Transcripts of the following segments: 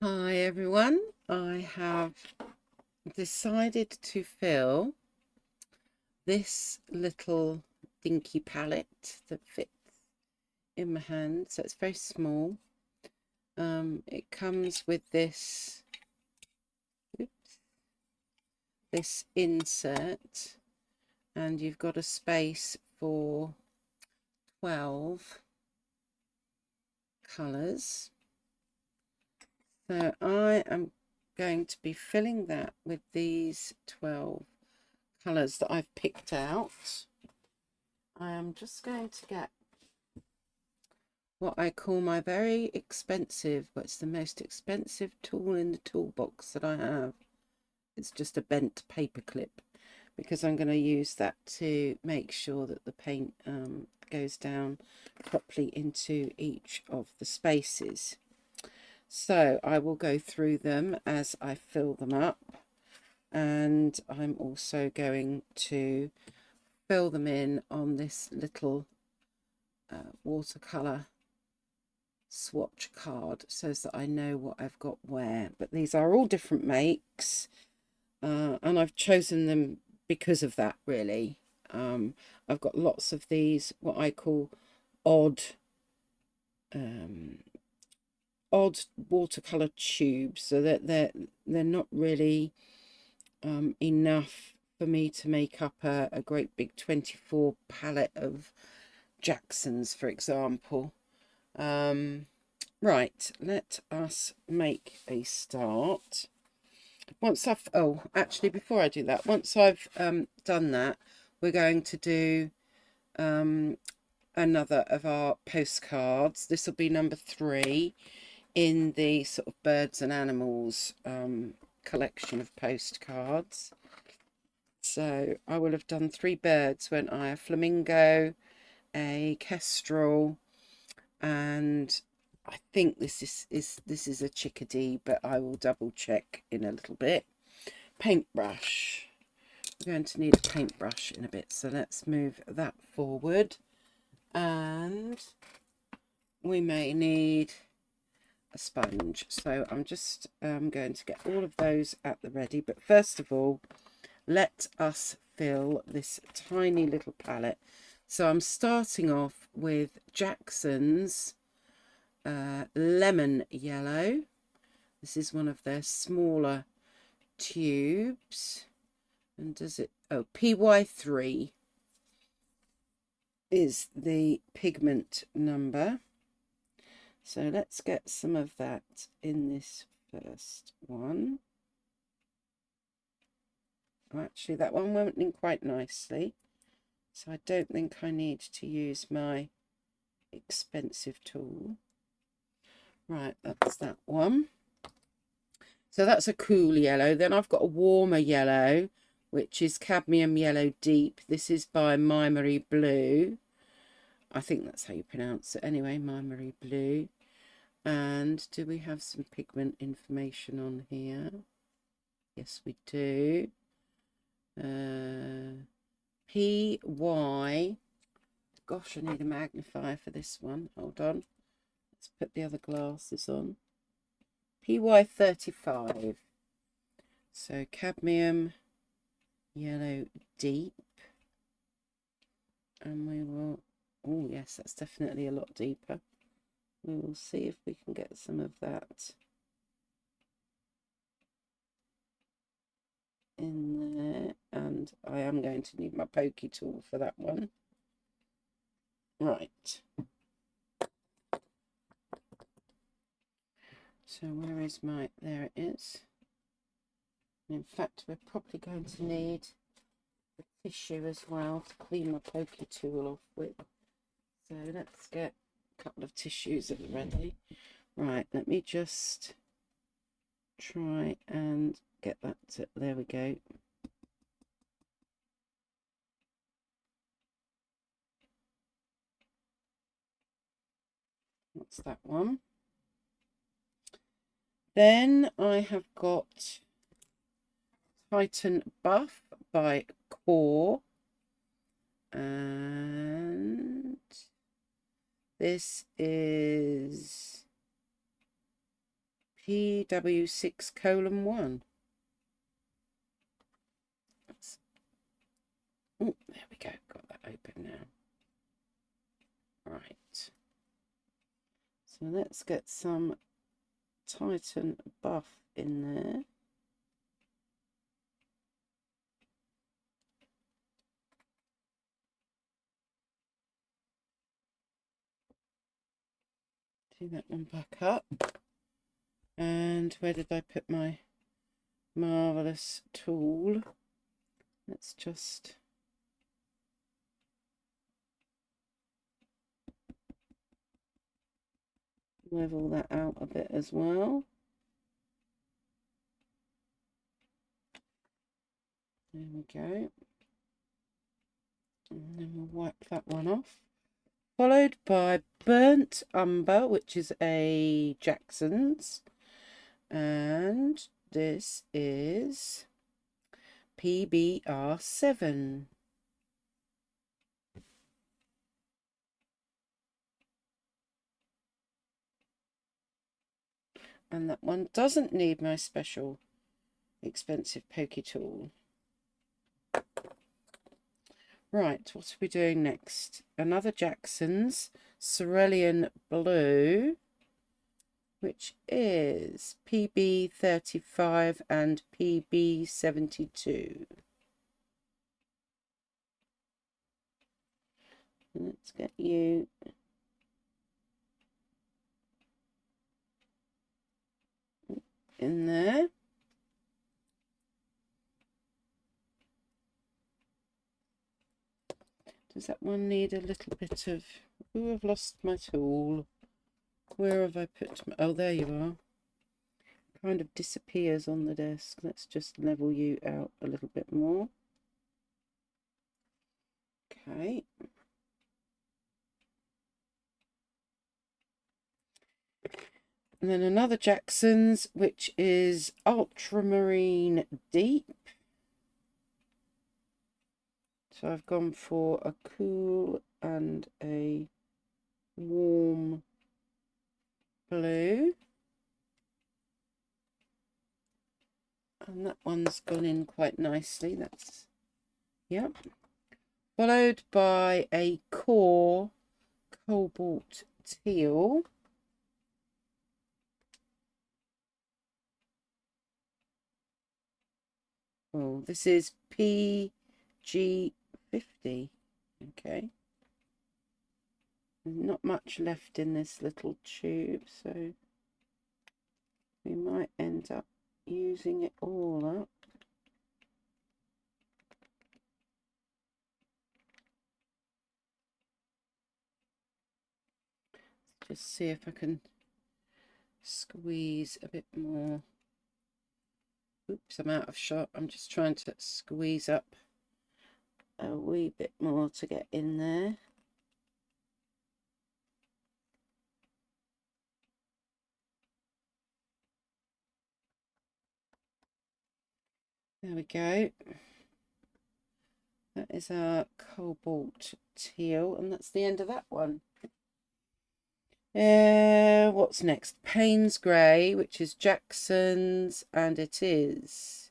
Hi everyone, I have decided to fill this little dinky palette that fits in my hand, so it's very small. It comes with oops, this insert, and you've got a space for 12 colours. So I am going to be filling that with these 12 colours that I've picked out. I am just going to get what I call my very expensive, but it's the most expensive tool in the toolbox that I have. It's just a bent paper clip, because I'm going to use that to make sure that the paint goes down properly into each of the spaces. So I will go through them as I fill them up, and I'm also going to fill them in on this little watercolour swatch card so that I know what I've got where. But these are all different makes, and I've chosen them because of that, really. I've got lots of these, what I call odd um, odd watercolor tubes, so that they're not really enough for me to make up a great big 24 palette of Jacksons, for example. Right, let us make a start. Actually, before I do that, once I've done that, we're going to do another of our postcards. This will be number 3 in the sort of birds and animals collection of postcards. So I will have done 3 birds, won't I? A flamingo, a kestrel, and I think this is a chickadee, but I will double check in a little bit. Paintbrush. We're going to need a paintbrush in a bit, so let's move that forward. And we may need a sponge, so I'm just going to get all of those at the ready. But first of all, let us fill this tiny little palette. So I'm starting off with Jackson's lemon yellow. This is one of their smaller tubes, and does it, oh, PY3 is the pigment number. So let's get some of that in this first one. Oh, actually that one went in quite nicely, so I don't think I need to use my expensive tool. Right, that's that one. So that's a cool yellow. Then I've got a warmer yellow, which is cadmium yellow deep. This is by My Marie Blue. I think that's how you pronounce it anyway, My Marie Blue. And do we have some pigment information on here? Yes, we do. PY. Gosh, I need a magnifier for this one. Hold on. Let's put the other glasses on. PY35. So cadmium yellow deep. And we will, oh yes, that's definitely a lot deeper. We will see if we can get some of that in there. And I am going to need my pokey tool for that one. Right. So where is my, there it is. In fact, we're probably going to need the tissue as well to clean my pokey tool off with. So let's get a couple of tissues at the ready. Right, let me just try and get that to, there we go. That's that one. Then I have got Titan Buff by Core, and this is PW6:1. Oh, there we go. Got that open now. Right. So let's get some Titan buff in there. Do that one back up. And where did I put my marvellous tool? Let's just level that out a bit as well. There we go. And then we'll wipe that one off. Followed by Burnt Umber, which is a Jackson's. And this is PBR7. And that one doesn't need my special expensive pokey tool. Right, what are we doing next? Another Jackson's Cerulean Blue, which is PB35 and PB72. Let's get you in there. Does that one need a little bit of... Oh, I've lost my tool. Where have I put my... Oh, there you are. Kind of disappears on the desk. Let's just level you out a little bit more. Okay. And then another Jackson's, which is Ultramarine Deep. So I've gone for a cool and a warm blue. And that one's gone in quite nicely. That's, yep. Followed by a core cobalt teal. Oh, this is PG50. Okay. There's not much left in this little tube, so we might end up using it all up. Let's just see if I can squeeze a bit more. Oops, I'm out of shot. I'm just trying to squeeze up a wee bit more to get in there. There we go. That is our cobalt teal, and that's the end of that one. What's next? Payne's Grey, which is Jackson's, and it is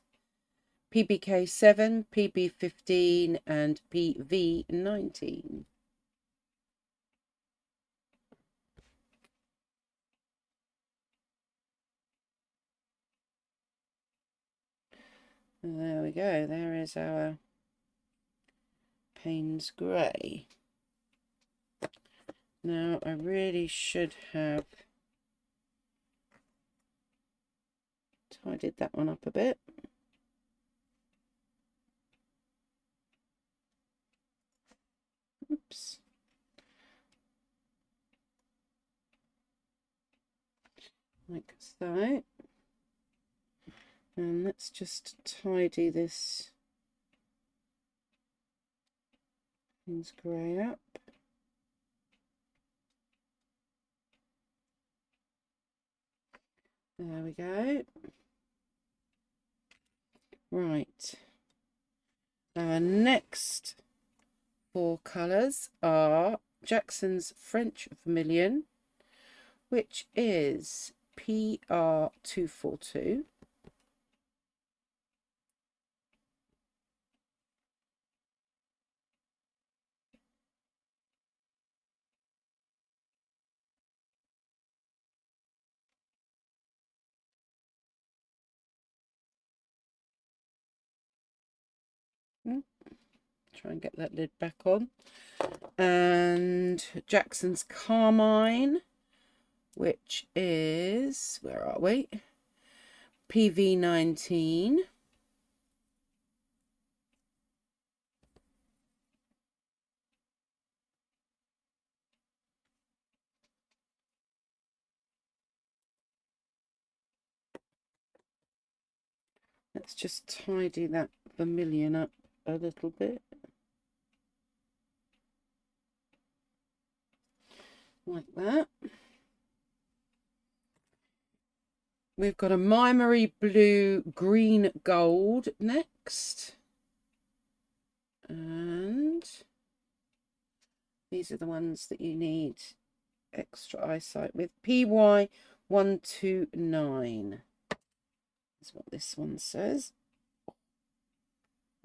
PBK7, PB15, and PV19. And there we go. There is our Payne's Grey. Now, I really should have tidied that one up a bit. Oops. Like so. And let's just tidy this Payne's Grey up. There we go. Right. Our next 4 colours are Jackson's French Vermilion, which is PR242. Try and get that lid back on. And Jackson's Carmine, which is, where are we? PV19. Let's just tidy that vermilion up a little bit. Like that. We've got a Mimery Blue Green Gold next. And these are the ones that you need extra eyesight with. PY129 is what this one says.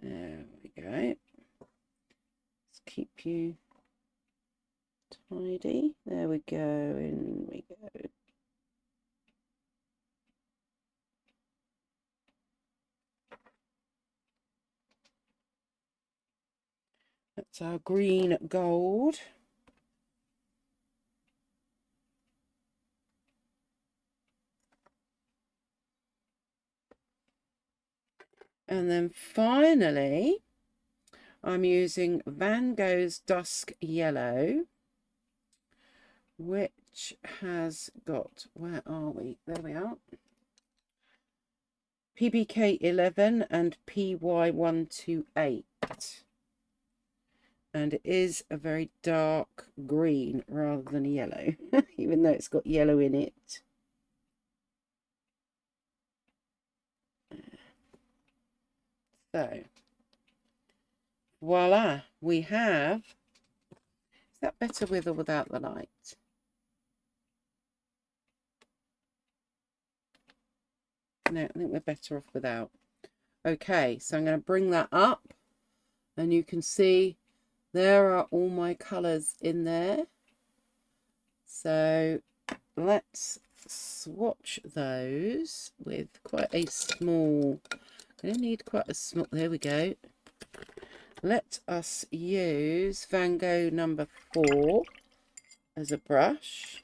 There we go. Let's keep you tidy. There we go. In we go. That's our green gold. And then finally, I'm using Van Gogh's Dusk Yellow, which has got, where are we? There we are. PBK11 and PY128. And it is a very dark green rather than yellow, even though it's got yellow in it. So, voila, we have, is that better with or without the light? No, I think we're better off without. Okay, so I'm going to bring that up and you can see there are all my colours in there. So let's swatch those with quite a small, going to need quite a small, there we go. Let us use Van Gogh number 4 as a brush.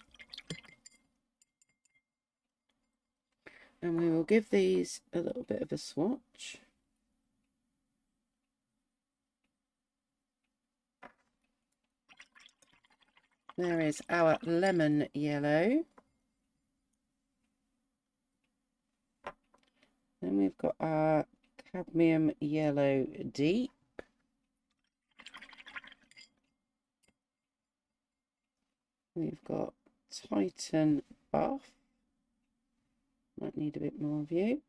And we will give these a little bit of a swatch. There is our lemon yellow. Then we've got our cadmium yellow deep. We've got Titan buff. Might need a bit more of you.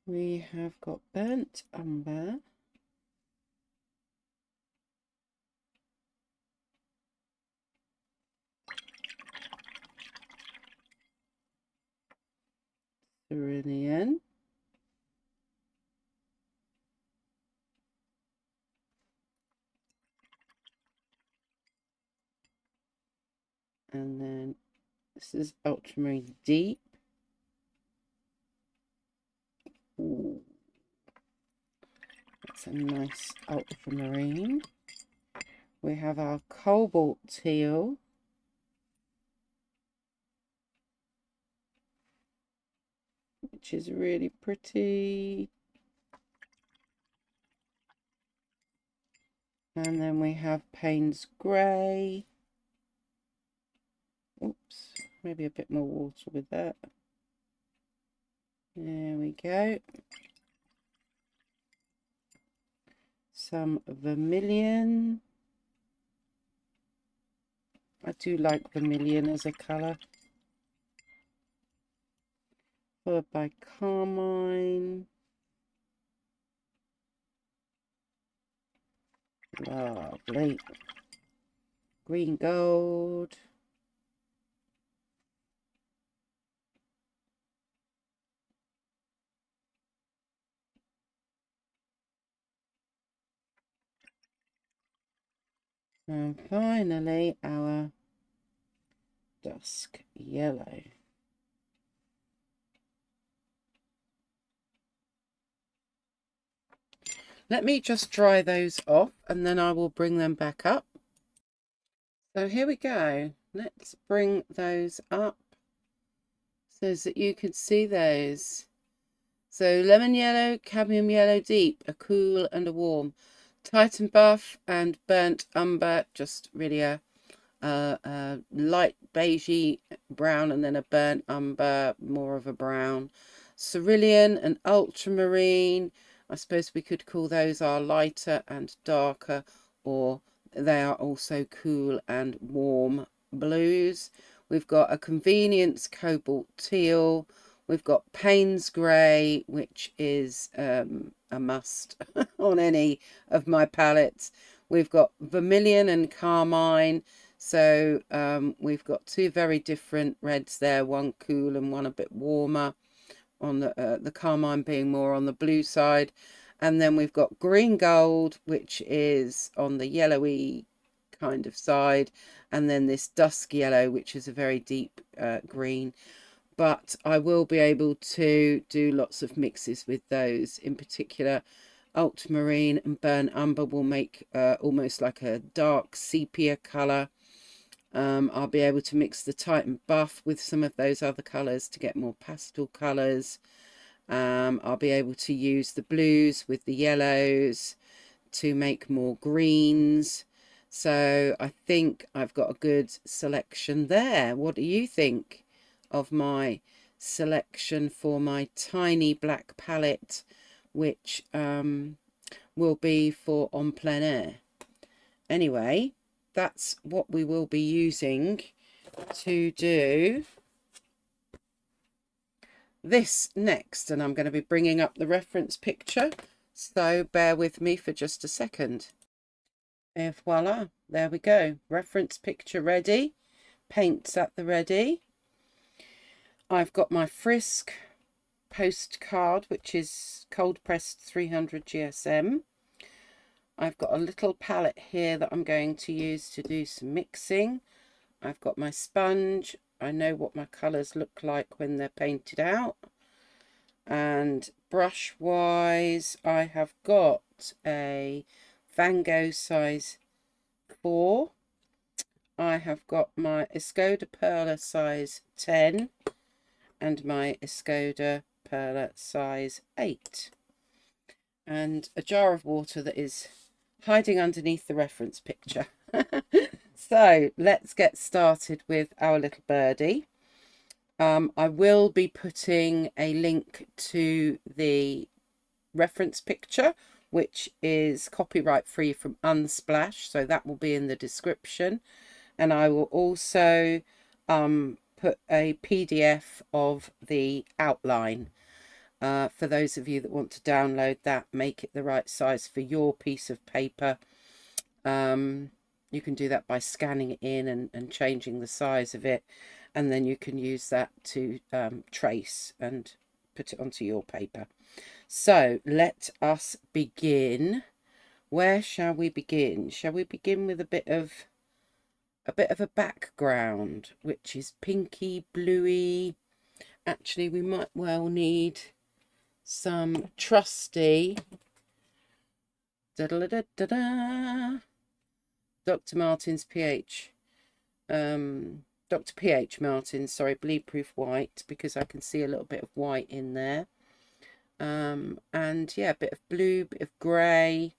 We have got burnt umber. Cerulean. And then this is ultramarine deep. Ooh. That's a nice ultramarine. We have our cobalt teal. Which is really pretty. And then we have Payne's grey. Oops, maybe a bit more water with that. There we go. Some vermilion. I do like vermilion as a colour. Followed by carmine. Lovely. green gold. And finally, our dusk yellow. Let me just dry those off and then I will bring them back up. So here we go. Let's bring those up so that you can see those. So lemon yellow, cadmium yellow deep, a cool and a warm. Titan buff and burnt umber, just really a light beigey brown and then a burnt umber, more of a brown. Cerulean and ultramarine. I suppose we could call those our lighter and darker, or they are also cool and warm blues. We've got a convenience cobalt teal. We've got Payne's grey, which is a must on any of my palettes. We've got vermilion and carmine. So we've got two very different reds there, one cool and one a bit warmer, on the carmine being more on the blue side. And then we've got green gold, which is on the yellowy kind of side, and then this dusk yellow, which is a very deep green. But I will be able to do lots of mixes with those. In particular, ultramarine and burnt umber will make almost like a dark sepia colour. I'll be able to mix the Titan buff with some of those other colours to get more pastel colours. I'll be able to use the blues with the yellows to make more greens. So I think I've got a good selection there. What do you think of my selection for my tiny black palette, which will be for en plein air? Anyway, that's what we will be using to do this next, and I'm going to be bringing up the reference picture, so bear with me for just a second. And voila, there we go, reference picture ready, paints at the ready. I've got my Frisk postcard, which is cold pressed 300 GSM. I've got a little palette here that I'm going to use to do some mixing. I've got my sponge. I know what my colours look like when they're painted out. And brush wise, I have got a Van Gogh size 4. I have got my Escoda Perla size 10 and my Escoda Perla size 8. And a jar of water that is hiding underneath the reference picture. So let's get started with our little birdie. I will be putting a link to the reference picture, which is copyright free from Unsplash, so that will be in the description. And I will also put a PDF of the outline for those of you that want to download that, make it the right size for your piece of paper. You can do that by scanning it in and changing the size of it, and then you can use that to trace and put it onto your paper. So let us begin. Where shall we begin? Shall we begin with a bit of a background, which is pinky, bluey? Actually, we might well need some trusty Dr. Martin's PH. Dr. PH Martin, sorry, bleed proof white, because I can see a little bit of white in there. And yeah, a bit of blue, bit of grey.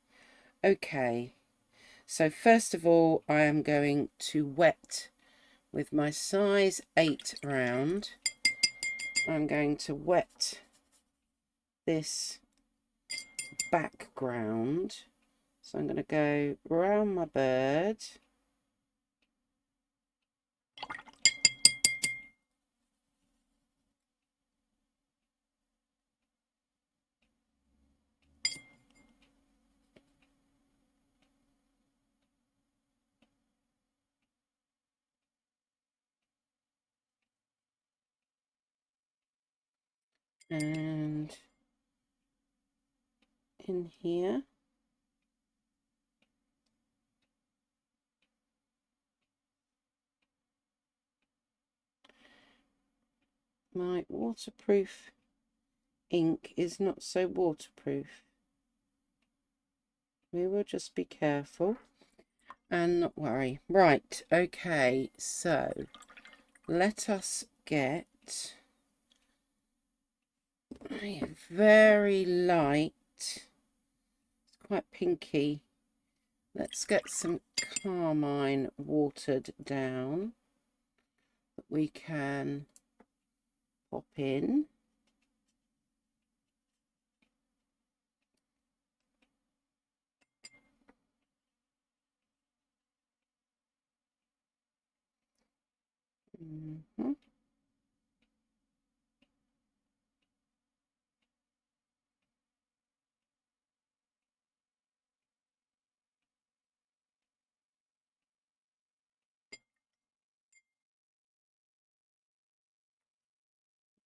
Okay, so first of all, I am going to wet with my size 8 round. I'm going to wet this background. So I'm going to go around my bird. and in here. My waterproof ink is not so waterproof. We will just be careful and not worry. Right, okay, so let us get a very light, it's quite pinky. Let's get some carmine watered down that we can pop in.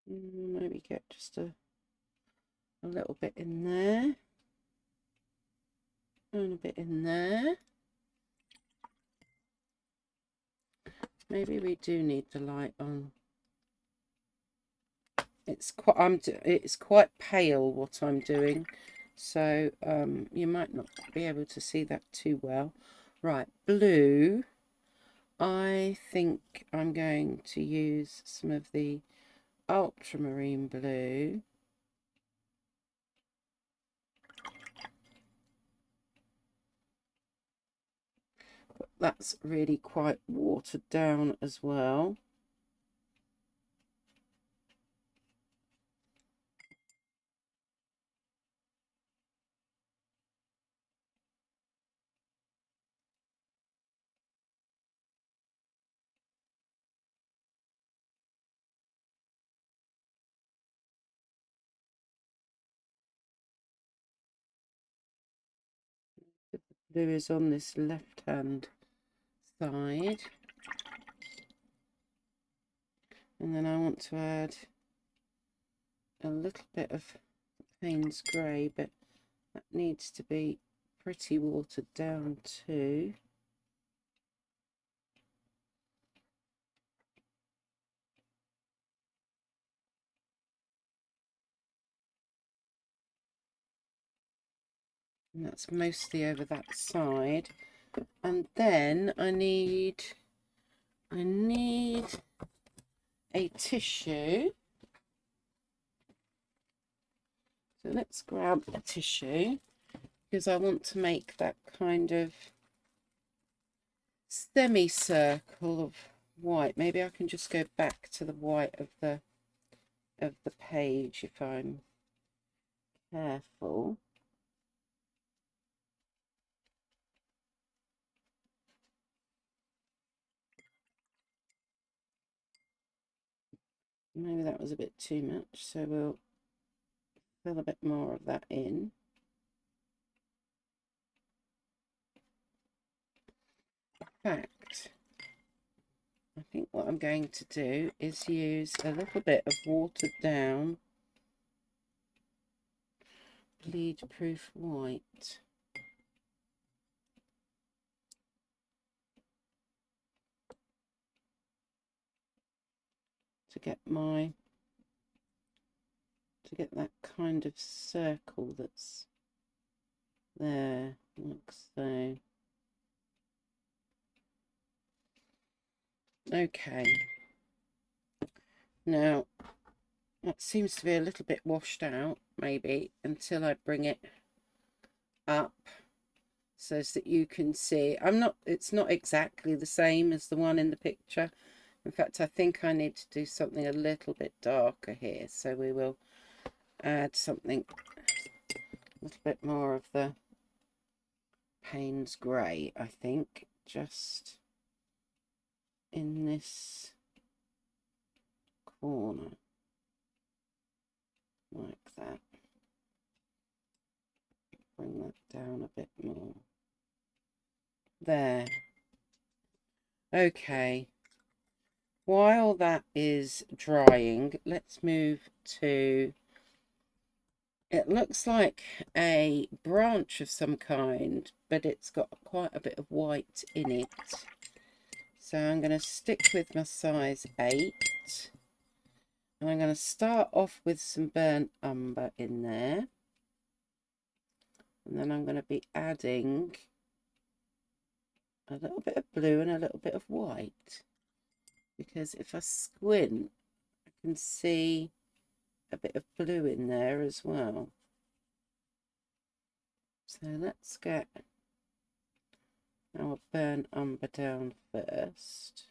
Maybe get just a little bit in there and a bit in there. Maybe we do need the light on. It's quite pale what I'm doing, so you might not be able to see that too well. Right, blue. I think I'm going to use some of the ultramarine blue. But that's really quite watered down as well. The blue is on this left hand side, and then I want to add a little bit of Payne's grey, but that needs to be pretty watered down too. And that's mostly over that side. And then I need a tissue. So let's grab a tissue, because I want to make that kind of semicircle of white. Maybe I can just go back to the white of the page if I'm careful. Maybe that was a bit too much, so we'll fill a bit more of that in. In fact, I think what I'm going to do is use a little bit of watered down bleed proof white. To get that kind of circle that's there, like so. Okay. Now, that seems to be a little bit washed out, maybe, until I bring it up so that you can see. It's not exactly the same as the one in the picture. In fact, I think I need to do something a little bit darker here. So we will add something a little bit more of the Payne's grey, I think, just in this corner, like that. Bring that down a bit more. There. Okay. While that is drying, let's move to It looks like a branch of some kind, but it's got quite a bit of white in it. So I'm going to stick with my size 8. And I'm going to start off with some burnt umber in there. And then I'm going to be adding a little bit of blue and a little bit of white. Because if I squint, I can see a bit of blue in there as well. So let's get our burnt umber down first.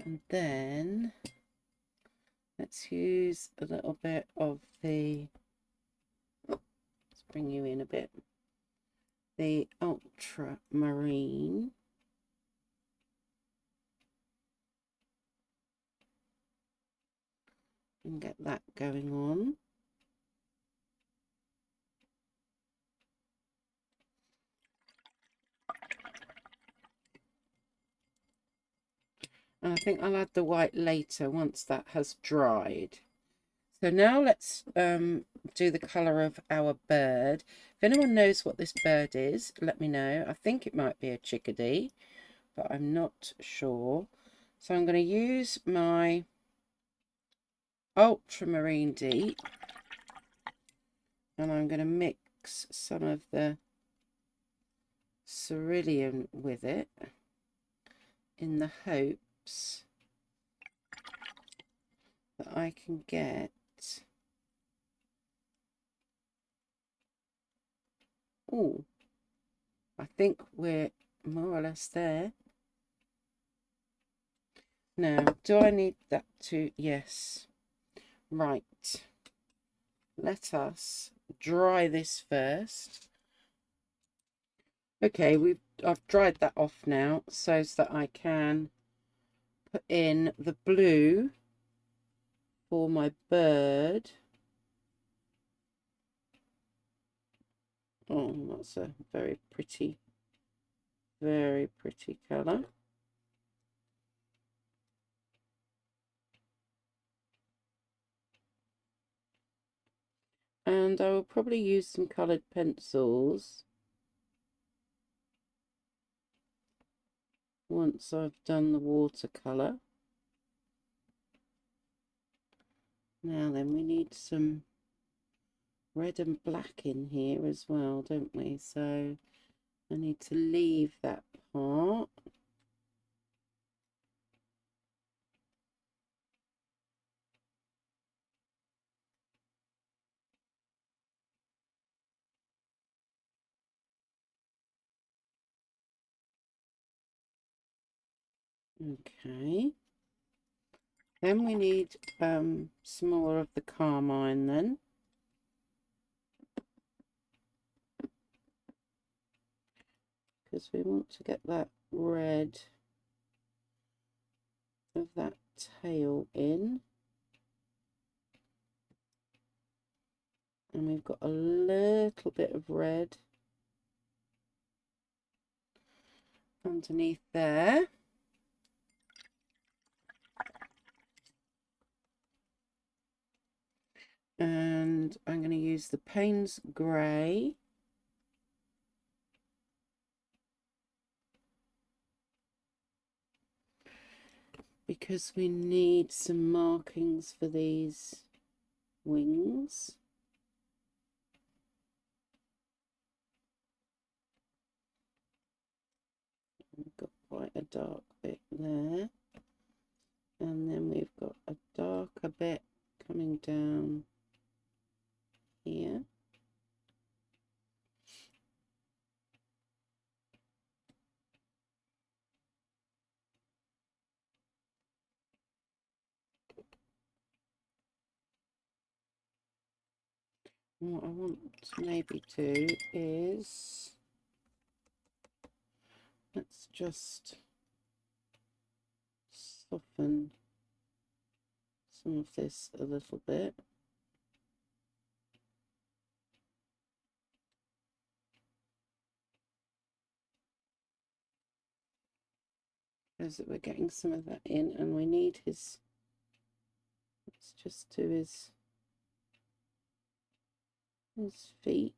And then let's use a little bit of the, let's bring you in a bit, the ultramarine. And get that going on. And I think I'll add the white later once that has dried. So now let's do the colour of our bird. If anyone knows what this bird is, let me know. I think it might be a chickadee, but I'm not sure. So I'm going to use my ultramarine deep, and I'm going to mix some of the cerulean with it in the hopes that I can get, oh, I think we're more or less there. Now, do I need that to, yes, right. Let us dry this first. Okay, I've dried that off now so that I can put in the blue for my bird. Oh, that's a very pretty colour. And I will probably use some coloured pencils once I've done the watercolour. Now then, we need some red and black in here as well, don't we? So I need to leave that part. Okay. Then we need some more of the carmine then. Because we want to get that red of that tail in. And we've got a little bit of red underneath there. And I'm going to use the Payne's Grey. Because we need some markings for these wings. We've got quite a dark bit there. And then we've got a darker bit coming down here. And what I want maybe to is, let's just soften some of this a little bit. Shows that we're getting some of that in, and we need his, let's just do his feet.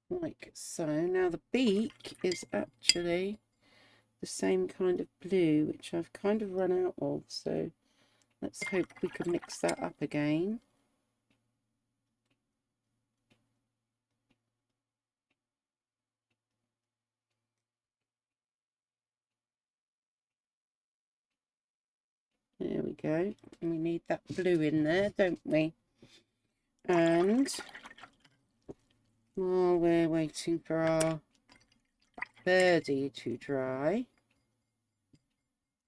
Like so. Now the beak is actually the same kind of blue, which I've kind of run out of, so let's hope we can mix that up again. There we go. And we need that blue in there, don't we? And while we're waiting for our birdie to dry,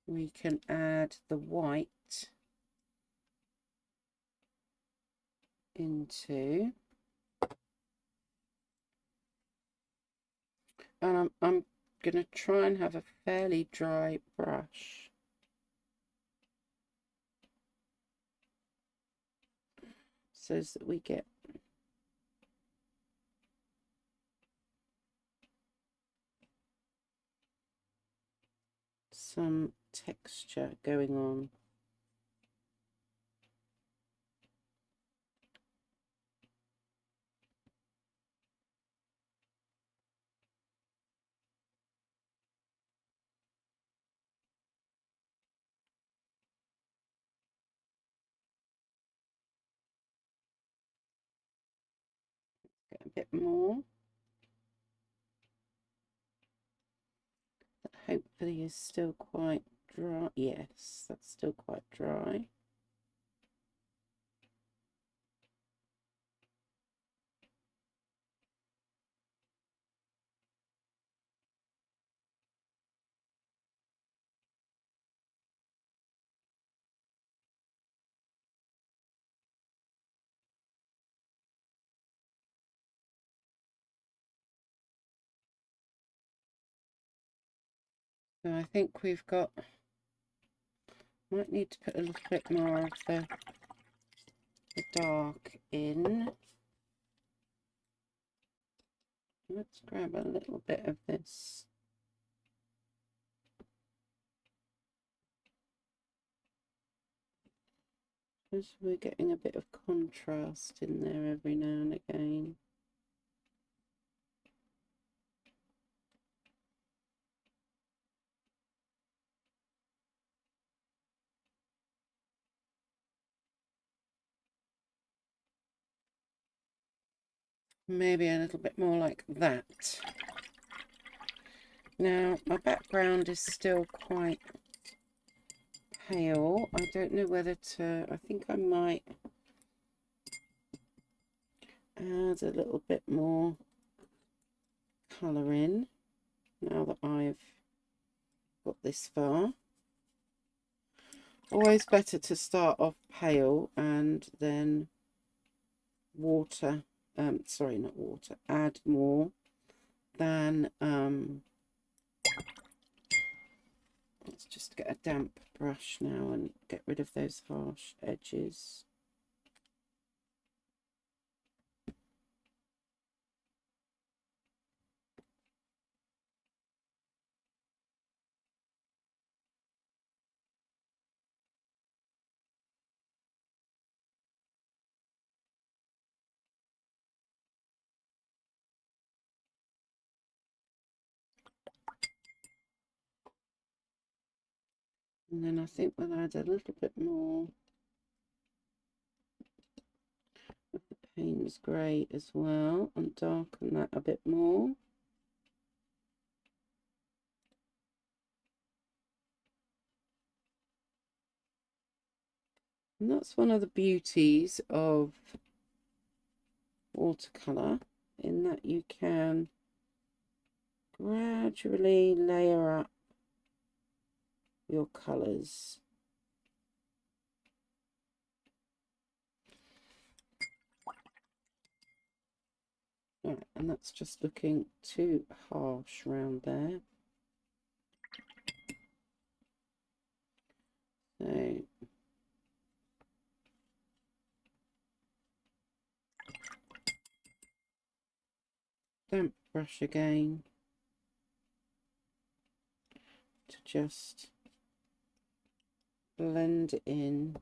we can add the white into, and I'm going to try and have a fairly dry brush so that we get some texture going on. Get a bit more. That hopefully is still quite dry. Yes, that's still quite dry. So I think we've got, might need to put a little bit more of the dark in. Let's grab a little bit of this. Because we're getting a bit of contrast in there every now and again. Maybe a little bit more like that. Now, my background is still quite pale. I don't know whether to, I think I might add a little bit more colour in now that I've got this far. Always better to start off pale and then water, sorry, not water, add more than, let's just get a damp brush now and get rid of those harsh edges. And then I think we'll add a little bit more of the Payne's Grey as well and darken that a bit more. And that's one of the beauties of watercolour, in that you can gradually layer up your colours. Right, and that's just looking too harsh round there. So damp brush again. just blend it in.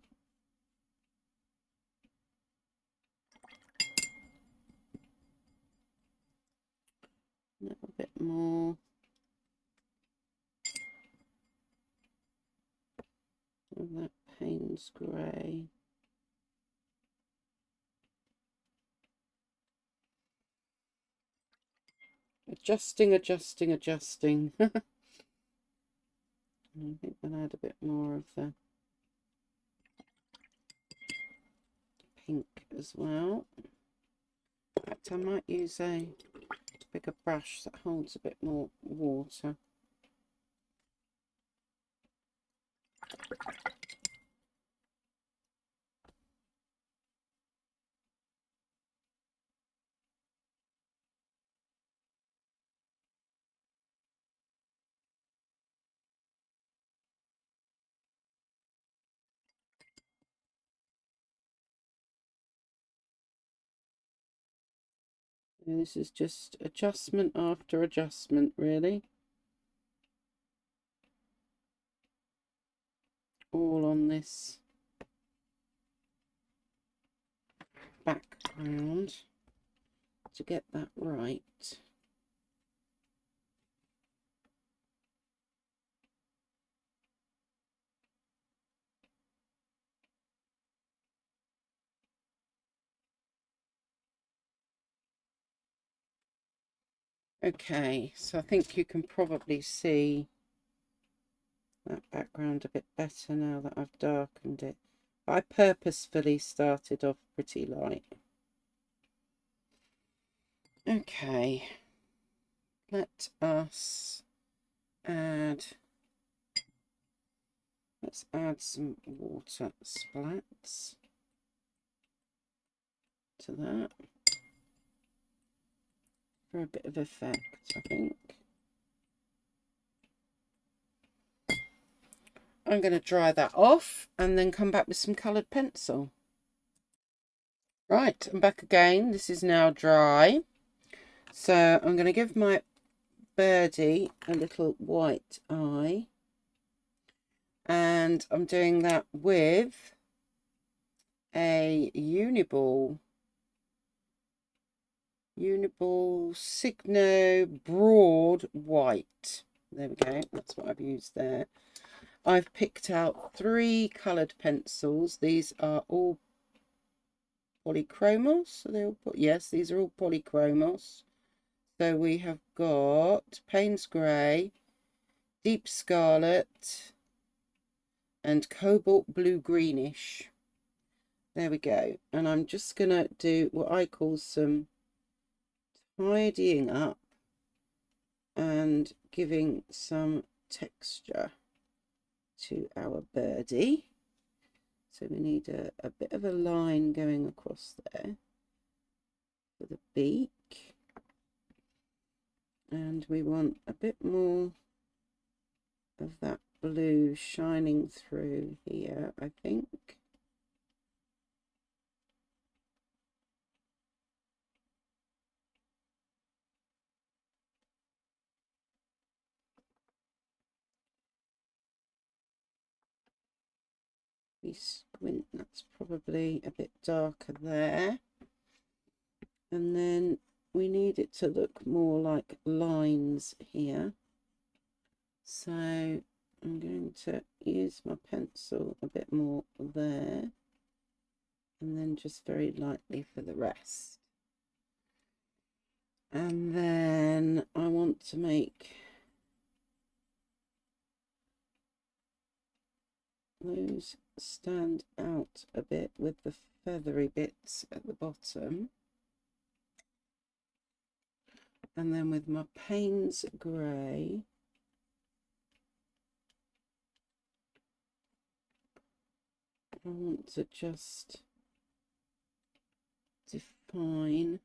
A little bit more of that Payne's grey. Adjusting. I think we'll add a bit more of the pink as well. In fact, I might use a bigger brush that holds a bit more water. And this is just adjustment after adjustment, really. All on this background to get that right. Okay, so I think you can probably see that background a bit better now that I've darkened it. I purposefully started off pretty light. Okay, let's add some water splats to that for a bit of effect, I think. I'm going to dry that off and then come back with some coloured pencil. Right, I'm back again. This is now dry. So I'm going to give my birdie a little white eye. And I'm doing that with a Uniball Signo Broad White. There we go. That's what I've used there. I've picked out 3 coloured pencils. These are all polychromos. Are they all yes, these are all polychromos. So we have got Payne's Grey, Deep Scarlet, and Cobalt Blue Greenish. There we go. And I'm just going to do what I call some tidying up and giving some texture to our birdie. So we need a bit of a line going across there for the beak. And we want a bit more of that blue shining through here, I think. We squint, that's probably a bit darker there. And then we need it to look more like lines here. So I'm going to use my pencil a bit more there. And then just very lightly for the rest. And then I want to make those stand out a bit with the feathery bits at the bottom. And then with my Payne's Grey, I want to just define.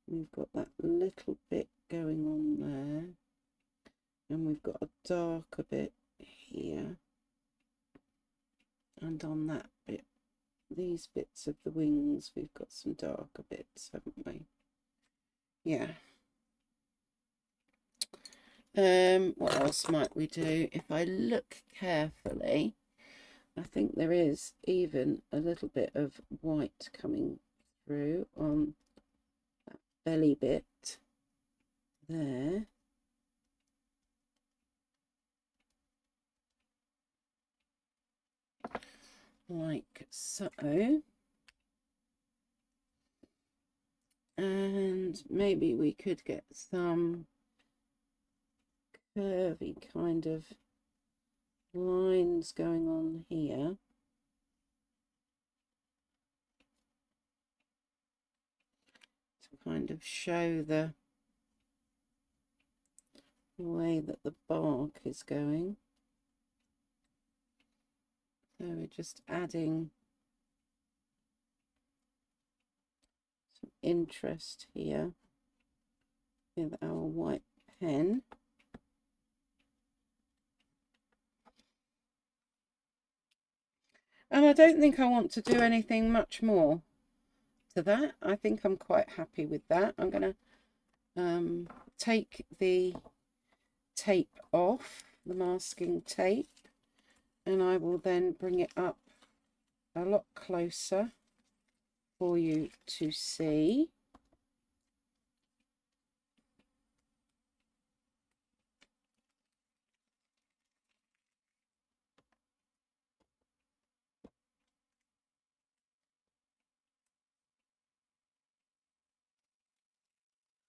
We've got that little bit going on there, and we've got a darker bit here, and on that bit, these bits of the wings, we've got some darker bits, haven't we? Yeah. What else might we do? If I look carefully, I think there is even a little bit of white coming through on that belly bit there. Like so. And maybe we could get some curvy kind of lines going on here. To kind of show the way that the bark is going. So we're just adding some interest here with our white pen. And I don't think I want to do anything much more to that. I think I'm quite happy with that. I'm going to take the tape off, the masking tape, and I will then bring it up a lot closer for you to see.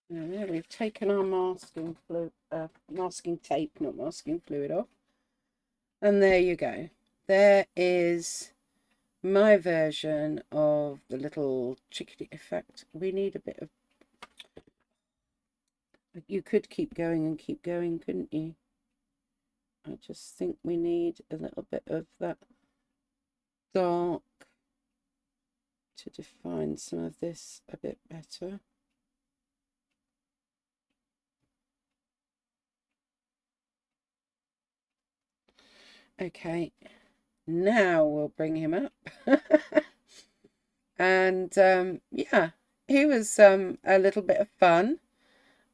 There we've taken our masking tape, not masking fluid off. And there you go. There is my version of the little chickadee effect. We need a bit of... You could keep going and keep going, couldn't you? I just think we need a little bit of that dark to define some of this a bit better. Okay, now we'll bring him up. And yeah, he was a little bit of fun.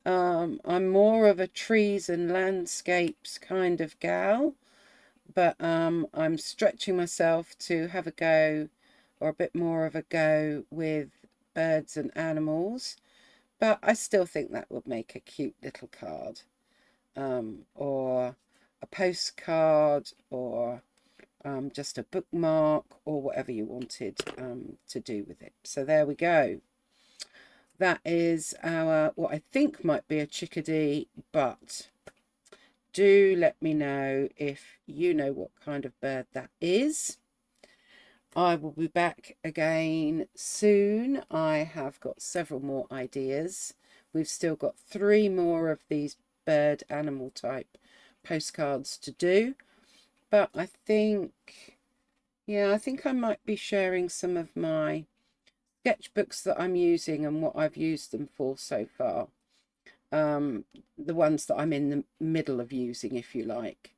I'm more of a trees and landscapes kind of gal, but I'm stretching myself to have a go, or a bit more of a go, with birds and animals. But I still think that would make a cute little card, or a postcard, or just a bookmark, or whatever you wanted to do with it. So there we go. That is our, what I think might be a chickadee, but do let me know if you know what kind of bird that is. I will be back again soon. I have got several more ideas. We've still got 3 more of these bird animal type postcards to do. But I think, yeah, I think I might be sharing some of my sketchbooks that I'm using and what I've used them for so far. The ones that I'm in the middle of using, if you like.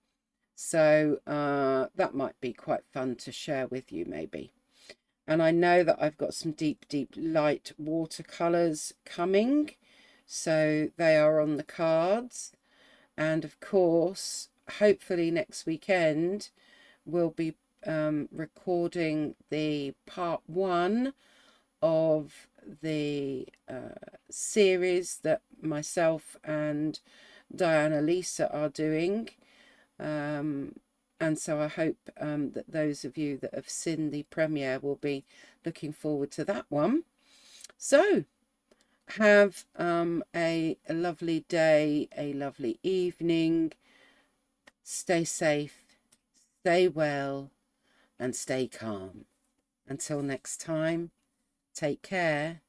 So that might be quite fun to share with you maybe. And I know that I've got some deep, deep light watercolours coming. So they are on the cards. And of course, hopefully next weekend, we'll be recording the part 1 of the series that myself and Diana Lisa are doing. And so I hope that those of you that have seen the premiere will be looking forward to that one. So have a lovely day, a lovely evening. Stay safe, stay well, and stay calm. Until next time, take care.